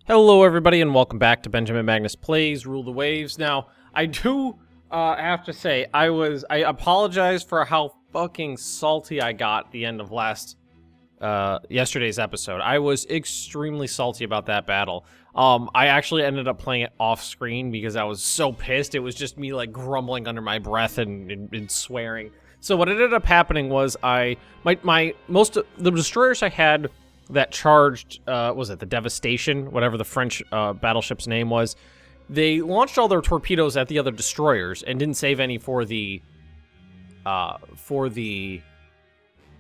Hello, everybody, and welcome back to Benjamin Magnus Plays Rule the Waves. Now, I do have to say, I apologize for how fucking salty I got at the end of yesterday's episode. I was extremely salty about that battle. I actually ended up playing it off screen because I was so pissed. It was just me like grumbling under my breath and swearing. So what ended up happening was most of the destroyers I had that charged, was it the Devastation, whatever the French battleship's name was, they launched all their torpedoes at the other destroyers and didn't save any for the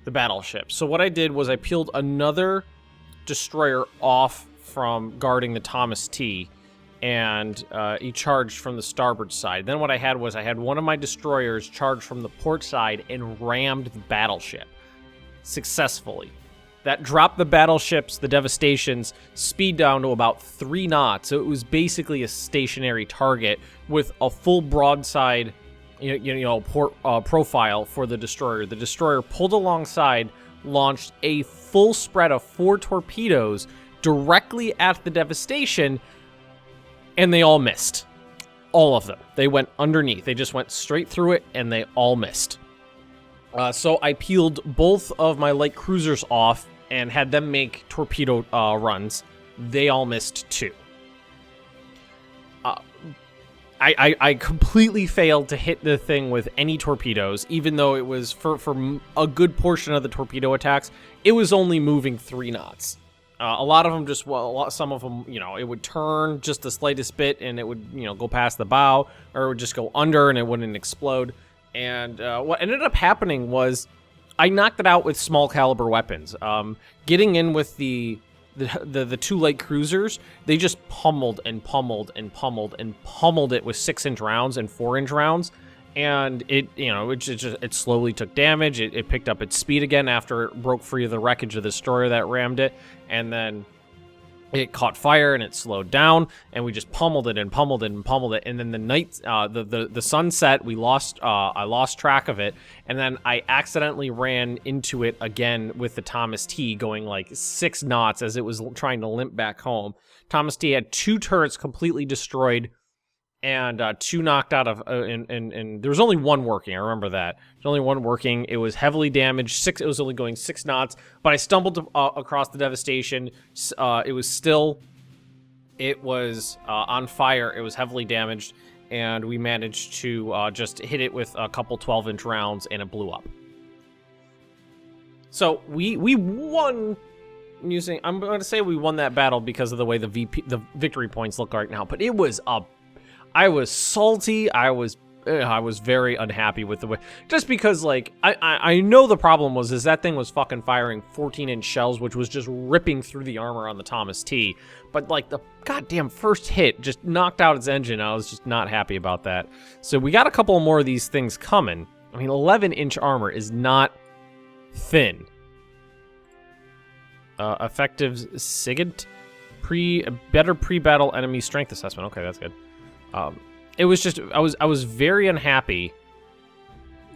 battleship. So what I did was I peeled another destroyer off from guarding the Thomas T, and he charged from the starboard side. Then what I had was I had one of my destroyers charge from the port side and rammed the battleship successfully. That dropped the battleship's, the Devastation's, speed down to about 3 knots. So it was basically a stationary target with a full broadside, profile for the destroyer. The destroyer pulled alongside, launched a full spread of 4 torpedoes directly at the Devastation, and they all missed. All of them. They went underneath. They just went straight through it, and they all missed. So I peeled both of my light cruisers off and had them make torpedo runs. They all missed too. I completely failed to hit the thing with any torpedoes, even though it was, for a good portion of the torpedo attacks, it was only moving 3 knots. A lot of them some of them, it would turn just the slightest bit and it would, go past the bow, or it would just go under and it wouldn't explode. And what ended up happening was I knocked it out with small caliber weapons. Getting in with the 2 light cruisers, they just pummeled and pummeled and pummeled and pummeled it with 6-inch rounds and 4-inch rounds. And it slowly took damage. It picked up its speed again after it broke free of the wreckage of the destroyer that rammed it. And then it caught fire and it slowed down, and we just pummeled it and pummeled it and pummeled it. And then the night, the sunset, I lost track of it, and then I accidentally ran into it again with the Thomas T going like 6 knots as it was trying to limp back home. Thomas T had 2 turrets completely destroyed, and 2 knocked out of, and there was only 1 working. I remember that. There's only 1 working. It was heavily damaged. It was only going 6 knots, but I stumbled across the Devastation. It was on fire. It was heavily damaged, and we managed to just hit it with a couple 12-inch rounds, and it blew up. So we won. I'm going to say we won that battle because of the way the victory points look right now, but it was I was salty. I was very unhappy with the way, just because like I know the problem was that thing was fucking firing 14-inch shells, which was just ripping through the armor on the Thomas T. But like the goddamn first hit just knocked out its engine. I was just not happy about that. So we got a couple more of these things coming. I mean, 11-inch armor is not thin. Effective SIGINT, better pre-battle enemy strength assessment. Okay, that's good. It was just I was very unhappy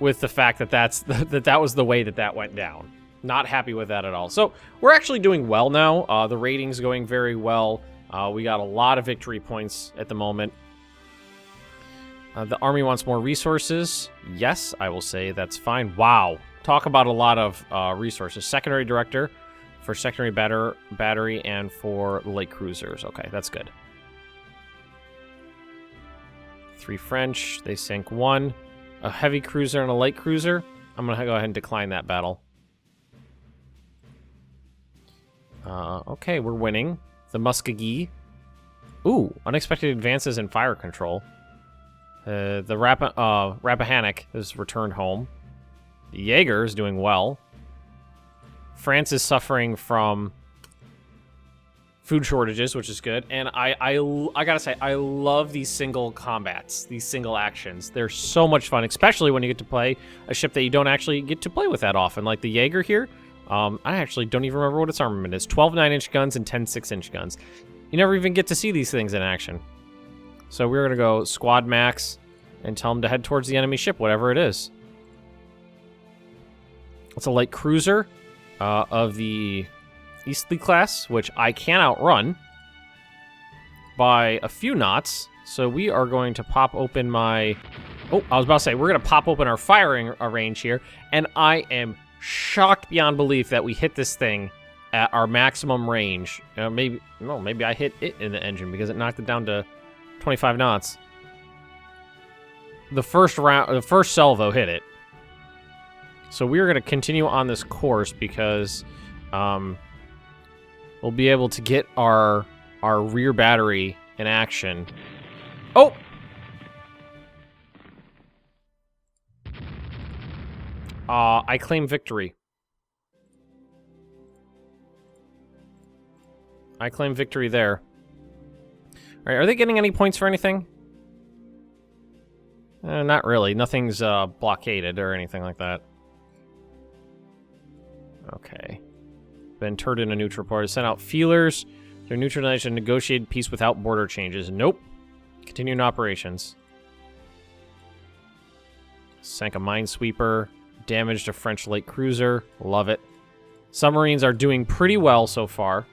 with the fact that that was the way that went down. Not happy with that at all. So we're actually doing well now. The rating's going very well. We got a lot of victory points at the moment. The army wants more resources. Yes, I will say that's fine. Wow, talk about a lot of resources. Secondary director for secondary battery and for light cruisers. Okay, that's good. 3 French, they sank 1. A heavy cruiser and a light cruiser. I'm going to go ahead and decline that battle. Okay, we're winning. The Muskogee. Ooh, unexpected advances in fire control. The Rappahannock has returned home. The Jaeger is doing well. France is suffering from food shortages, which is good, and I gotta say, I love these single combats, these single actions. They're so much fun, especially when you get to play a ship that you don't actually get to play with that often, like the Jaeger here. I actually don't even remember what its armament is. 12 9-inch guns and 10 6-inch guns. You never even get to see these things in action. So we're gonna go squad max and tell them to head towards the enemy ship, whatever it is. It's a light cruiser of the Eastleigh class, which I can outrun. by a few knots. So we are going to pop open my... Oh, I was about to say, we're going to pop open our firing range here. And I am shocked beyond belief that we hit this thing at our maximum range. Maybe I hit it in the engine because it knocked it down to 25 knots. The first salvo hit it. So we're going to continue on this course because we'll be able to get our rear battery in action. Oh! I claim victory. I claim victory there. Alright, are they getting any points for anything? Not really. Nothing's blockaded or anything like that. Okay. Been turned in a neutral port. Sent out feelers. They're neutralized and negotiated peace without border changes. Nope. Continuing operations. Sank a minesweeper. Damaged a French light cruiser. Love it. Submarines are doing pretty well so far.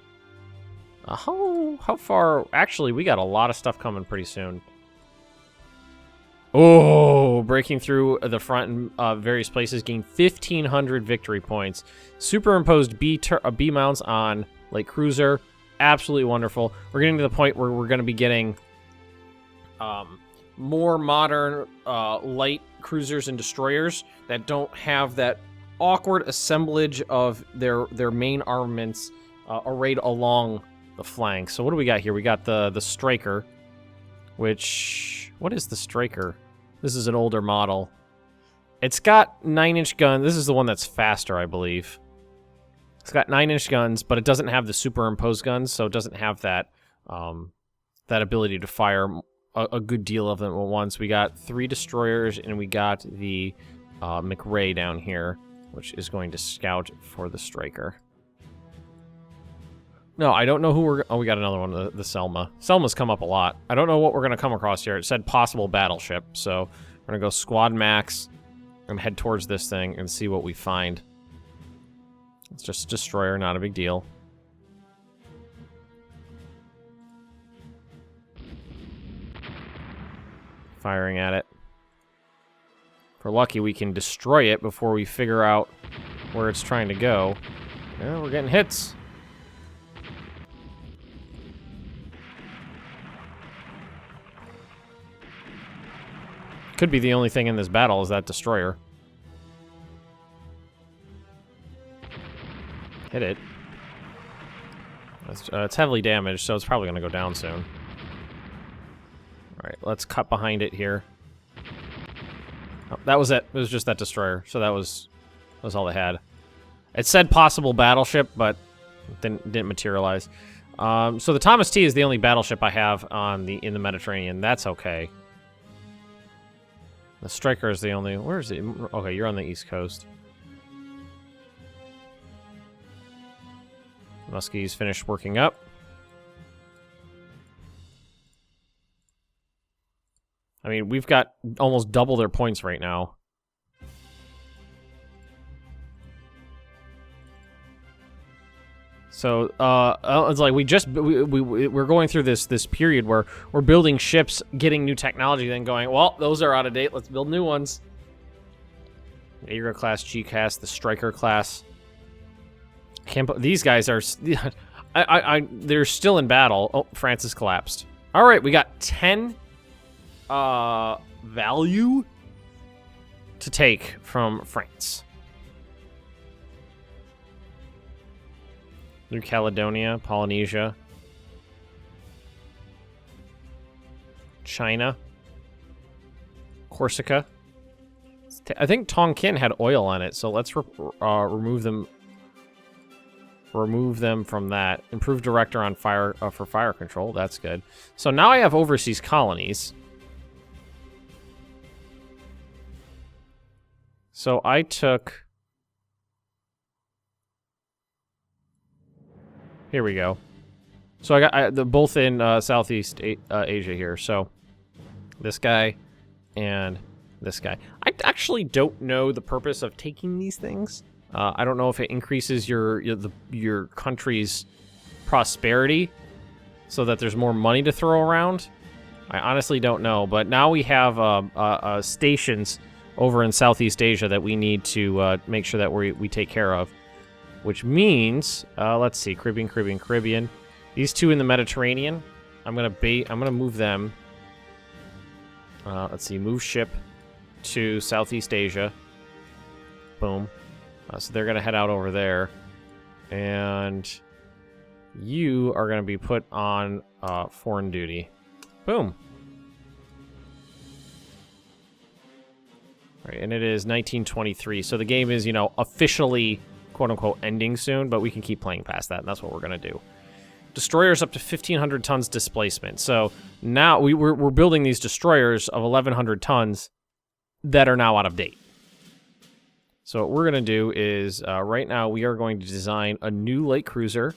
How far? Actually, we got a lot of stuff coming pretty soon. Oh, breaking through the front in various places, gained 1,500 victory points. Superimposed B mounts on light cruiser. Absolutely wonderful. We're getting to the point where we're going to be getting more modern light cruisers and destroyers that don't have that awkward assemblage of their main armaments arrayed along the flank. So what do we got here? We got the Striker, which... What is the Striker? This is an older model. It's got 9-inch gun. This is the one that's faster, I believe. It's got 9-inch guns, but it doesn't have the superimposed guns, so it doesn't have that that ability to fire a good deal of them at once. We got 3 destroyers, and we got the McRae down here, which is going to scout for the Striker. No, I don't know who we're... Oh, we got another one, the Selma. Selma's come up a lot. I don't know what we're going to come across here. It said possible battleship, so we're going to go squad max and head towards this thing and see what we find. It's just a destroyer, not a big deal. Firing at it. If we're lucky, we can destroy it before we figure out where it's trying to go. Yeah, we're getting hits. Could be the only thing in this battle is that destroyer. Hit it. It's heavily damaged, so it's probably going to go down soon. Alright, let's cut behind it here. Oh, that was it. It was just that destroyer, so that was all they had. It said possible battleship, but didn't materialize. So the Thomas T is the only battleship I have in the Mediterranean. That's okay. The Striker is the only... Where is it? Okay, you're on the East Coast. Muskie's finished working up. I mean, we've got almost double their points right now. So, it's like we're going through this period where we're building ships, getting new technology, then going, well, those are out of date, let's build new ones. Jaeger class, G-class, the Striker class. These guys are... they're still in battle. Oh, France has collapsed. All right, we got 10 value to take from France. New Caledonia, Polynesia, China, Corsica. I think Tonkin had oil on it, so let's remove them. Remove them from that. Improve director on fire for fire control. That's good. So now I have overseas colonies. So I took... Here we go. So I got both in Southeast Asia here. So this guy and this guy. I actually don't know the purpose of taking these things. I don't know if it increases your country's prosperity. so that there's more money to throw around? I honestly don't know, but now we have stations over in Southeast Asia that we need to make sure that we take care of, which means, let's see, Caribbean. These two in the Mediterranean, I'm gonna move them. Let's see, move ship to Southeast Asia. Boom. So they're gonna head out over there, and you are gonna be put on foreign duty. Boom. All right, and it is 1923, so the game is, you know, officially quote-unquote ending soon, but we can keep playing past that, and that's what we're gonna do. Destroyers up to 1,500 tons displacement. So now we're building these destroyers of 1,100 tons that are now out of date. So what we're going to do is, right now we are going to design a new light cruiser.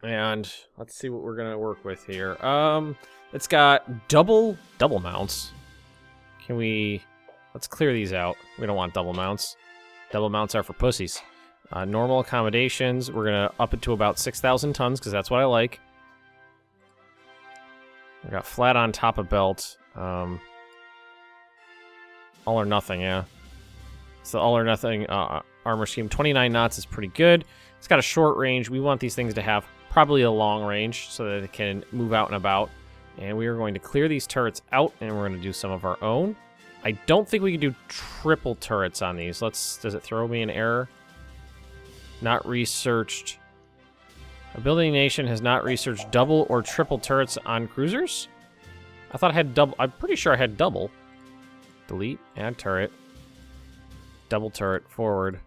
And let's see what we're going to work with here. It's got double mounts. Let's clear these out. We don't want double mounts. Double mounts are for pussies. Normal accommodations, we're going to up it to about 6,000 tons, because that's what I like. We got flat on top of belt. All or nothing, yeah. So all or nothing armor scheme. 29 knots is pretty good. It's got a short range. We want these things to have probably a long range so that it can move out and about. And we are going to clear these turrets out, and we're going to do some of our own. I don't think we can do triple turrets on these. Does it throw me an error? Not researched. Ability Nation has not researched double or triple turrets on cruisers? I thought I had double. I'm pretty sure I had double. Delete, add turret. Double turret, forward.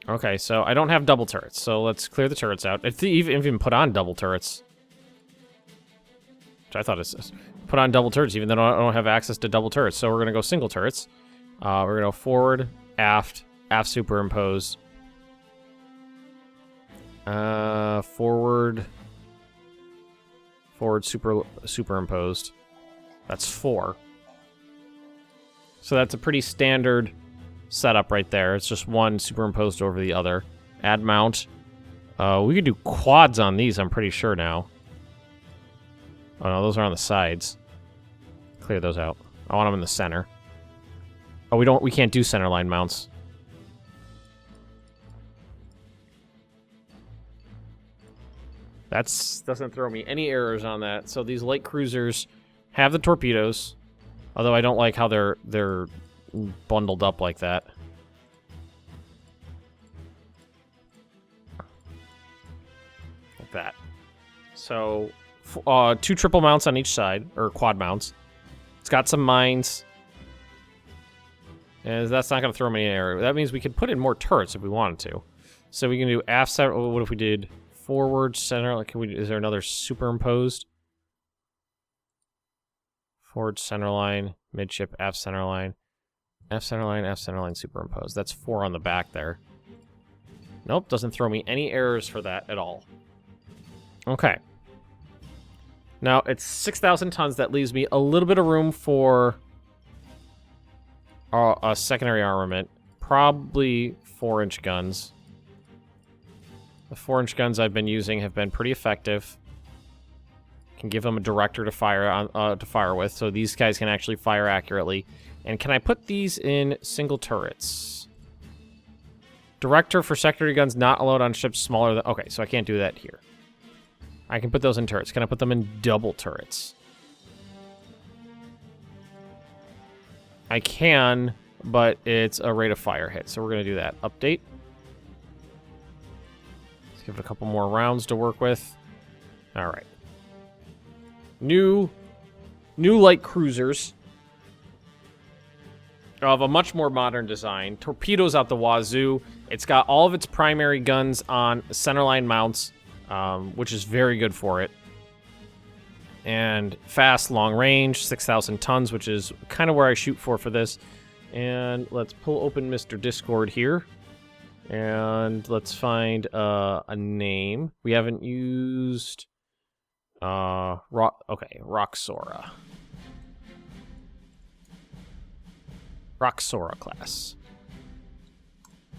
Okay, so I don't have double turrets, so let's clear the turrets out. If they even put on double turrets. Which I thought it says. Put on double turrets, even though I don't have access to double turrets. So we're going to go single turrets. We're going to go forward, aft superimposed. Forward superimposed. That's 4. So that's a pretty standard setup right there. It's just one superimposed over the other. Add mount. We could do quads on these, I'm pretty sure now. Oh no, those are on the sides. Clear those out. I want them in the center. Oh, we can't do centerline mounts. Doesn't throw me any errors on that. So these light cruisers have the torpedoes, although I don't like how they're bundled up like that. Like that. So 2 triple mounts on each side, or quad mounts. It's got some mines. And that's not going to throw me an error. That means we could put in more turrets if we wanted to. So we can do aft center. What if we did forward center? Like, is there another superimposed? Forward center line, midship, aft center line, aft center line, superimposed. That's 4 on the back there. Nope, doesn't throw me any errors for that at all. Okay. Now, it's 6,000 tons. That leaves me a little bit of room for a secondary armament. Probably 4-inch guns. The 4-inch guns I've been using have been pretty effective. Can give them a director to fire with, so these guys can actually fire accurately. And can I put these in single turrets? Director for secondary guns not allowed on ships smaller than... Okay, so I can't do that here. I can put those in turrets. Can I put them in double turrets? I can, but it's a rate of fire hit, so we're going to do that. Update. Let's give it a couple more rounds to work with. All right. New light cruisers of a much more modern design. Torpedoes out the wazoo. It's got all of its primary guns on centerline mounts, which is very good for it. And fast, long range, 6,000 tons, which is kind of where I shoot for this. And let's pull open Mr. Discord here. And let's find a name. We haven't used... Roxora. Roxora class.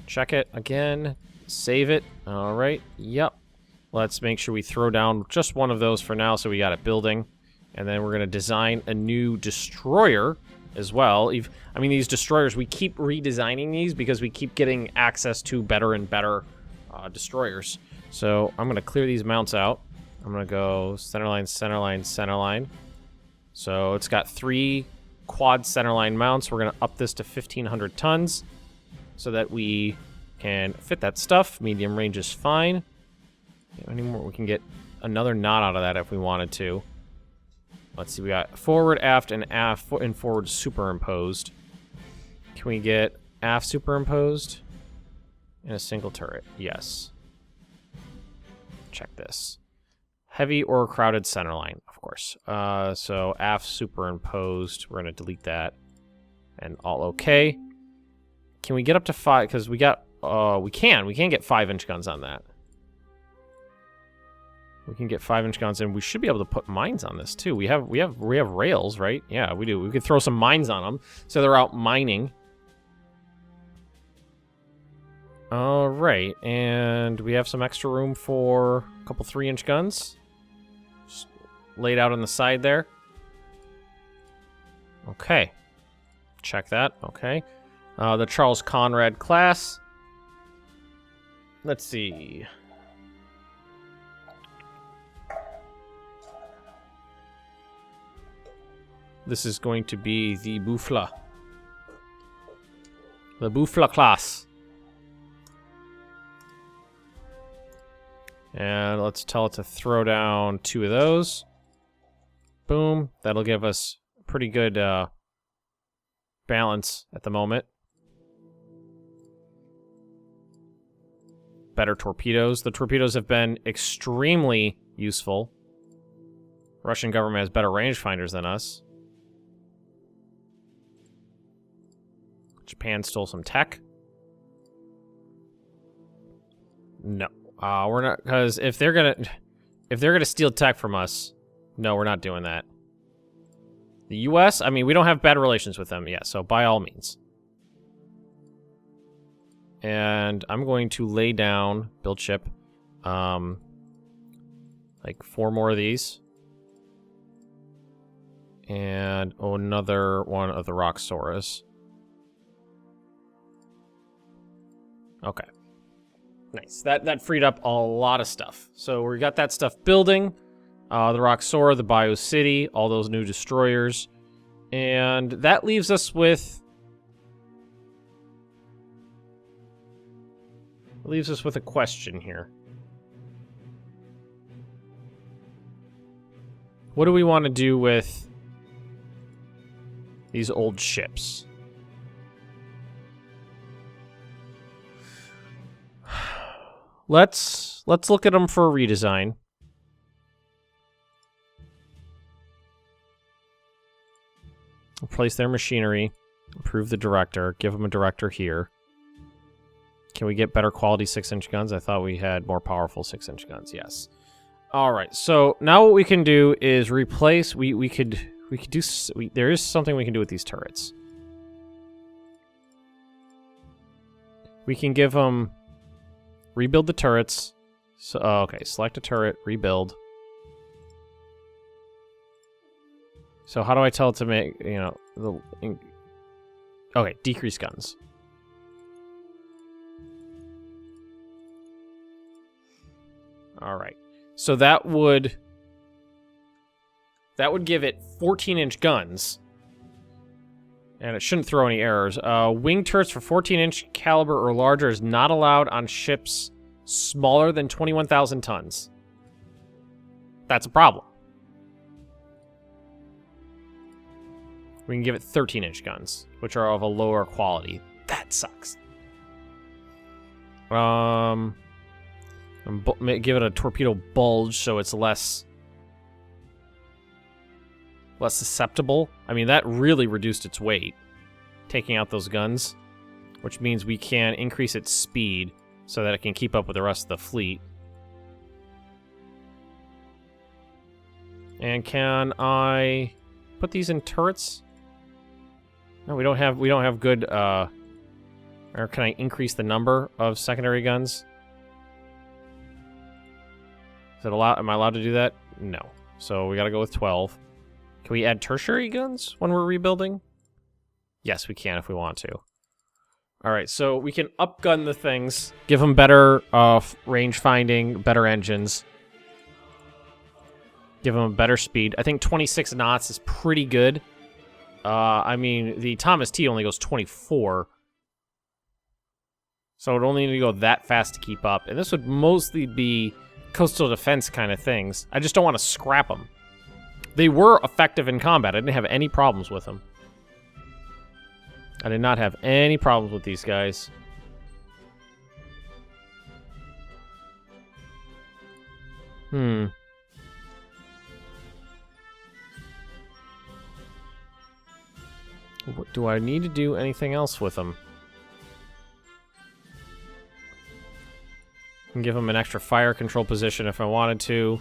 Check it again. Save it. All right. Yep. Let's make sure we throw down just one of those for now so we got it building. And then we're going to design a new destroyer as well. I mean, these destroyers, we keep redesigning these because we keep getting access to better and better destroyers. So I'm going to clear these mounts out. I'm going to go centerline, centerline, centerline. So it's got 3 quad centerline mounts. We're going to up this to 1,500 tons so that we can fit that stuff. Medium range is fine. Any more? We can get another knot out of that if we wanted to. Let's see, we got forward, aft, and forward superimposed. Can we get aft superimposed? In a single turret, yes. Check this. Heavy or crowded centerline, of course. So aft superimposed, we're gonna delete that. And all okay. Can we get up to 5? Because we got, we can get 5-inch guns on that. We can get 5-inch guns, and we should be able to put mines on this too. We have rails, right? Yeah, we do. We could throw some mines on them, so they're out mining. All right, and we have some extra room for a couple 3-inch guns, just laid out on the side there. Okay, check that. Okay, the Charles Conrad class. Let's see. This is going to be the Buffla. The Buffla class. And let's tell it to throw down 2 of those. Boom. That'll give us pretty good balance at the moment. Better torpedoes. The torpedoes have been extremely useful. Russian government has better rangefinders than us. Japan stole some tech. No, we're not, because if they're gonna steal tech from us, no, we're not doing that. The U.S., I mean, we don't have bad relations with them yet, so by all means. And I'm going to lay down, build ship, like 4 more of these. And another one of the Roxoras. Okay. Nice. That freed up a lot of stuff. So we got that stuff building. The Roxora, the Bio City, all those new destroyers. And that leaves us with... a question here. What do we want to do with these old ships? Let's look at them for a redesign. Replace their machinery, improve the director, give them a director here. Can we get better quality 6-inch guns? I thought we had more powerful 6-inch guns. Yes. All right. So now what we can do is replace. We could do. There is something we can do with these turrets. We can give them. Rebuild the turrets. So, okay, select a turret, rebuild. So how do I tell it to make, okay, decrease guns. All right. So that would give it 14-inch guns. And it shouldn't throw any errors. Wing turrets for 14-inch caliber or larger is not allowed on ships smaller than 21,000 tons. That's a problem. We can give it 13-inch guns, which are of a lower quality. That sucks. Give it a torpedo bulge so it's less susceptible. I mean, that really reduced its weight, taking out those guns, which means we can increase its speed so that it can keep up with the rest of the fleet. And can I put these in turrets? No, we don't have good, or can I increase the number of secondary guns? Is it allowed? Am I allowed to do that? No. So we gotta go with 12. Can we add tertiary guns when we're rebuilding? Yes, we can if we want to. Alright, so we can upgun the things, give them better range finding, better engines. Give them a better speed. I think 26 knots is pretty good. I mean, the Thomas T only goes 24. So it only need to go that fast to keep up. And this would mostly be coastal defense kind of things. I just don't want to scrap them. They were effective in combat. I didn't have any problems with them. I did not have any problems with these guys. Do I need to do anything else with them? I can give them an extra fire control position if I wanted to.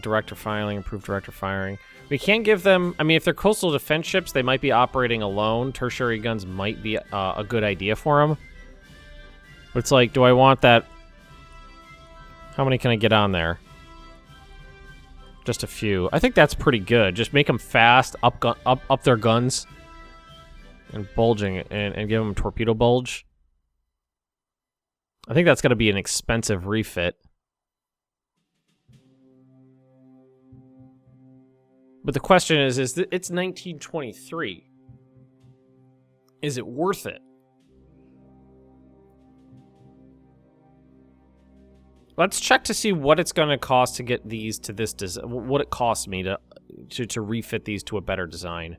Director firing, improved director firing. We can't give them... I mean, if they're coastal defense ships, they might be operating alone. Tertiary guns might be a good idea for them. But it's like, do I want that... How many can I get on there? Just a few. I think that's pretty good. Just make them fast, up their guns. And bulging, and give them torpedo bulge. I think that's going to be an expensive refit. But the question is it's 1923. Is it worth it? Let's check to see what it's going to cost to get these to this design. What it costs me to refit these to a better design.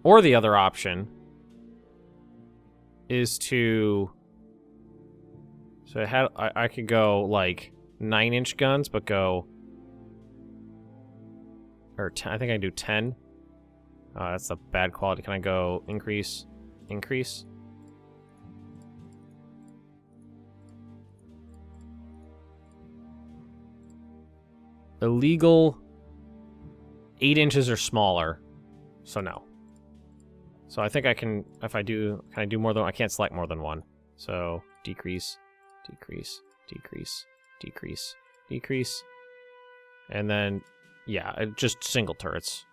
Or the other option is to... So I could go like 9-inch guns, but go... Or 10, I think I can do 10. That's a bad quality. Can I go increase? Increase? Illegal 8 inches or smaller. So no. So I think I can, if I do, can I do more than, I can't select more than one. So decrease, decrease, decrease, decrease, decrease. And then, yeah, just single turrets.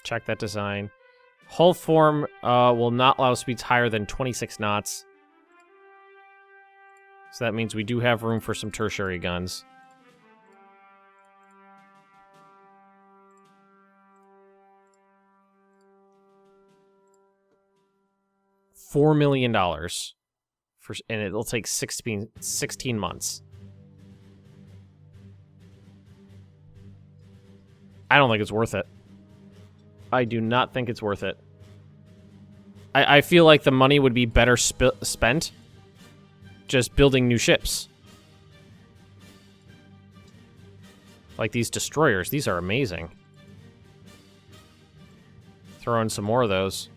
Check that design. Hull form will not allow speeds higher than 26 knots. So that means we do have room for some tertiary guns. $4 million. And it'll take 16 months. I don't think it's worth it. I do not think it's worth it. I feel like the money would be better spent just building new ships. Like these destroyers. These are amazing. Throw in some more of those.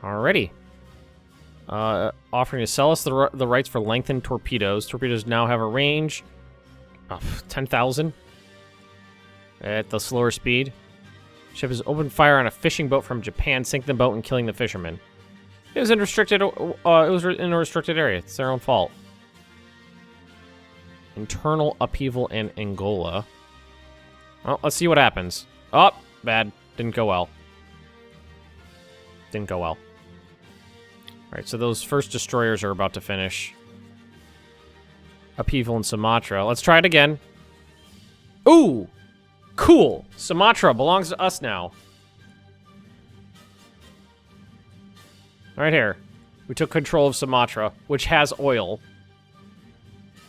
Alrighty. Offering to sell us the rights for lengthened torpedoes. Torpedoes now have a range of 10,000 at the slower speed. Ship has opened fire on a fishing boat from Japan, sinking the boat and killing the fishermen. It was in restricted. It was in a restricted area. It's their own fault. Internal upheaval in Angola. Well, let's see what happens. Oh, bad. Didn't go well. Didn't go well. Alright, so those first destroyers are about to finish. Upheaval in Sumatra. Let's try it again. Ooh! Cool! Sumatra belongs to us now. Right here. We took control of Sumatra, which has oil.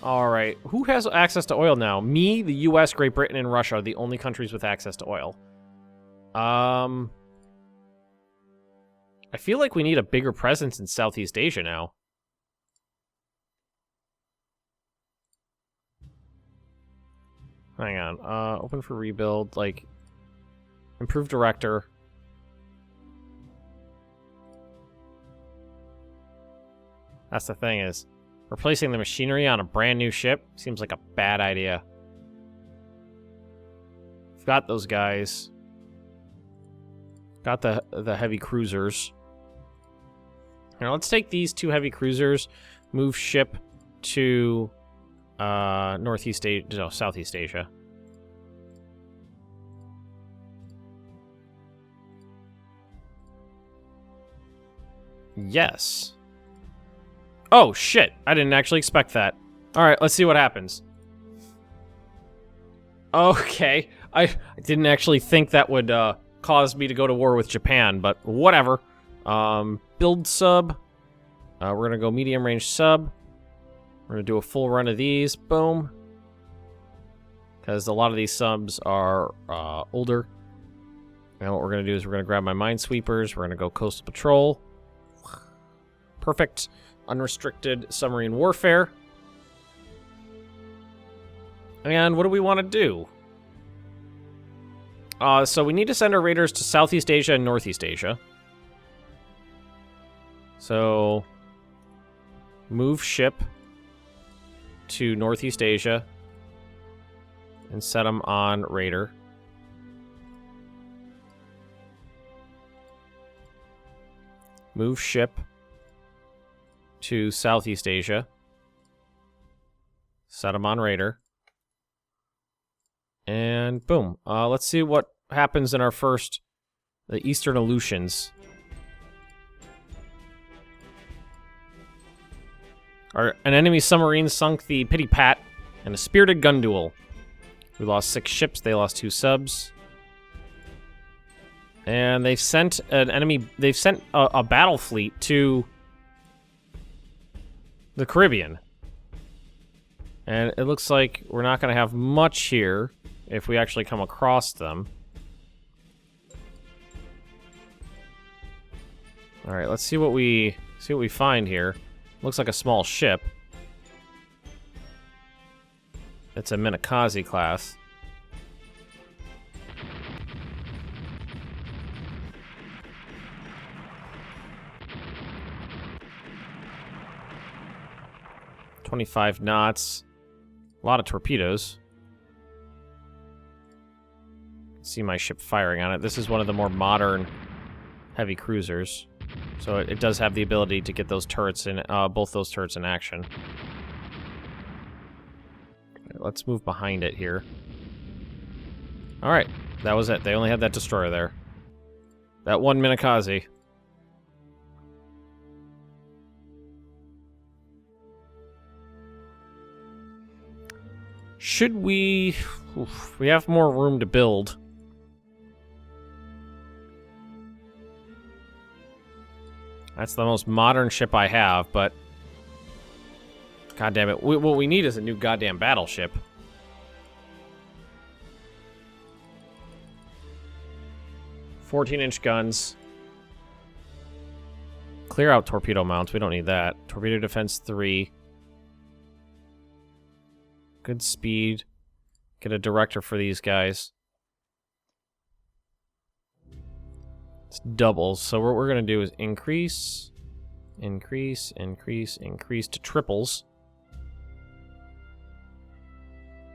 Alright, who has access to oil now? Me, the US, Great Britain, and Russia are the only countries with access to oil. I feel like we need a bigger presence in Southeast Asia now. Hang on. Open for rebuild. Like, improve director. That's the thing is, Replacing the machinery on a brand new ship seems like a bad idea. We've got those guys. Got the heavy cruisers. Now let's take these 2 heavy cruisers, move ship to Southeast Asia. Yes. Oh, shit. I didn't actually expect that. Alright, let's see what happens. Okay. I didn't actually think that would cause me to go to war with Japan, but whatever. Build sub. We're going to go medium range sub. We're going to do a full run of these. Boom. Because a lot of these subs are older. And what we're going to do is we're going to grab my minesweepers. We're going to go coastal patrol. Perfect. Unrestricted submarine warfare. And what do we want to do? So we need to send our raiders to Southeast Asia and Northeast Asia. So move ship to Northeast Asia and set them on raider. Move ship to Southeast Asia. Set them on raider. And boom. Let's see what happens in our first, the Eastern Aleutians. An enemy submarine sunk the Pitty Pat in a spirited gun duel. We lost 6 ships, they lost 2 subs. And they've sent a battle fleet to the Caribbean. And it looks like we're not going to have much here if we actually come across them. All right, let's see what we find here. Looks like a small ship. It's a Minakaze class. .25 knots. A lot of torpedoes. See my ship firing on it. This is one of the more modern heavy cruisers. So it does have the ability to get those turrets in, both those turrets in action. Let's move behind it here. Alright, that was it. They only had that destroyer there. That one Minakaze. Should we... Oof, we have more room to build. That's the most modern ship I have, but... God damn it. What we need is a new goddamn battleship. .14-inch guns. Clear out torpedo mounts. We don't need that. Torpedo defense 3. Good speed. Get a director for these guys. It's doubles. So what we're going to do is increase, increase, increase, increase to triples.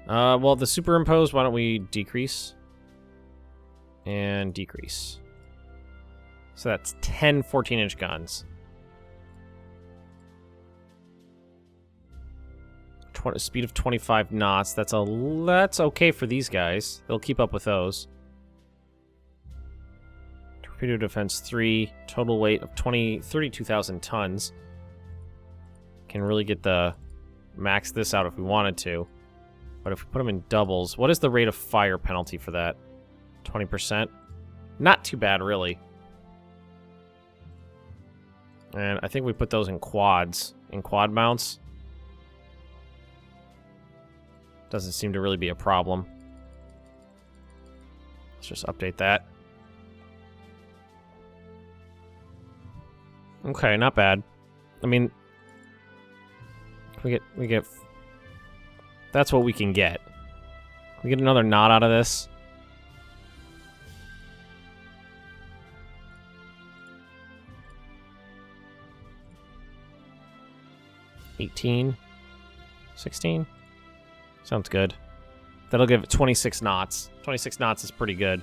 Well, the superimposed, why don't we decrease? And decrease. So that's 10 14-inch guns. Speed of 25 knots. That's okay for these guys. They'll keep up with those. Torpedo defense 3. Total weight of 32,000 tons. Can really get the max this out if we wanted to. But if we put them in doubles, what is the rate of fire penalty for that? 20%? Not too bad, really. And I think we put those in quads. In quad mounts. Doesn't seem to really be a problem. Let's just update that. Okay, not bad. I mean, we get. That's what we can get. We get another knot out of this. 18, 16. Sounds good. That'll give it 26 knots. 26 knots is pretty good.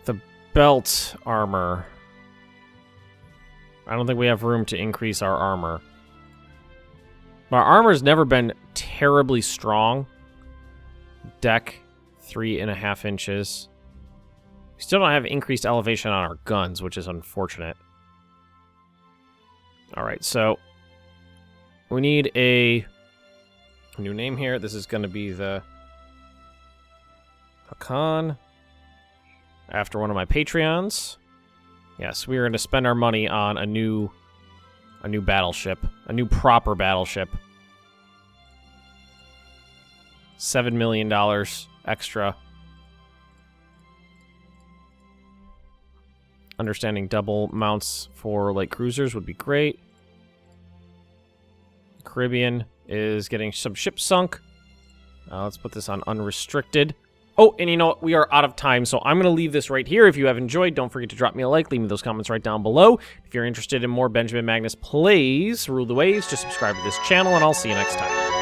The belt armor. I don't think we have room to increase our armor. Our armor's never been terribly strong. Deck, 3.5 inches. We still don't have increased elevation on our guns, which is unfortunate. Alright, so we need a new name here. This is going to be the Hakan, after one of my Patreons. Yes, we are going to spend our money on a new battleship, a new proper battleship. $7 million extra. Understanding double mounts for light cruisers would be great. Caribbean is getting some ships sunk. Let's put this on unrestricted. Oh, and you know what? We are out of time, so I'm going to leave this right here. If you have enjoyed, don't forget to drop me a like. Leave me those comments right down below. If you're interested in more Benjamin Magnus plays Rule the Waves, just subscribe to this channel, and I'll see you next time.